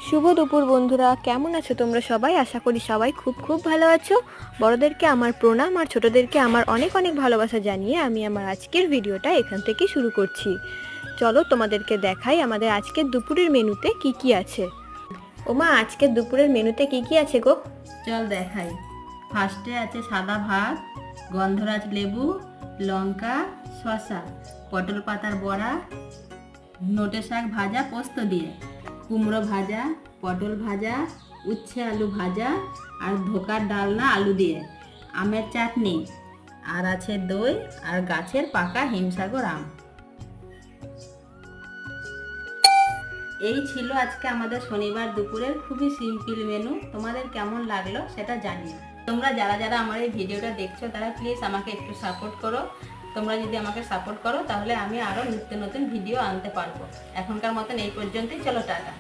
শুভ দুপুর বন্ধুরা, কেমন আছো তোমরা সবাই? আশা করি সবাই খুব খুব ভালো আছো। বড়দেরকে আমার প্রণাম আর ছোটদেরকে আমার অনেক অনেক ভালোবাসা জানিয়ে আমি আমার আজকের ভিডিওটা এখান থেকে শুরু করছি। চলো তোমাদেরকে দেখাই আমাদের আজকের দুপুরের মেনুতে কি কি আছে। ওমা, আজকের দুপুরের মেনুতে কি কি আছে গো? চল দেখাই। ফার্স্টে আছে সাদা ভাত, গন্ধরাজ লেবু, লঙ্কা, শসা, পটল পাতার বড়া, নোটে শাক ভাজা পোস্ত দিয়ে, কুমড়ো ভাজা, পটল ভাজা, উচ্ছে আলু ভাজা, আর ধোকার ডালনা আলু দিয়ে, আমের চাটনি, আর আছে দই আর গাছের পাকা হিমসাগর আম। এই ছিল আজকে আমাদের শনিবার দুপুরের খুবই সিম্পল মেনু। তোমাদের কেমন লাগলো সেটা জানিও। তোমরা যারা যারা আমার এই ভিডিওটা দেখছো তারা প্লিজ আমাকে একটু সাপোর্ট করো। তোমরা যদি আমাকে সাপোর্ট করো তাহলে আমি আরও নিত্য নতুন ভিডিও আনতে পারবো। এখনকার মতন এই পর্যন্তই, চলো টাটা।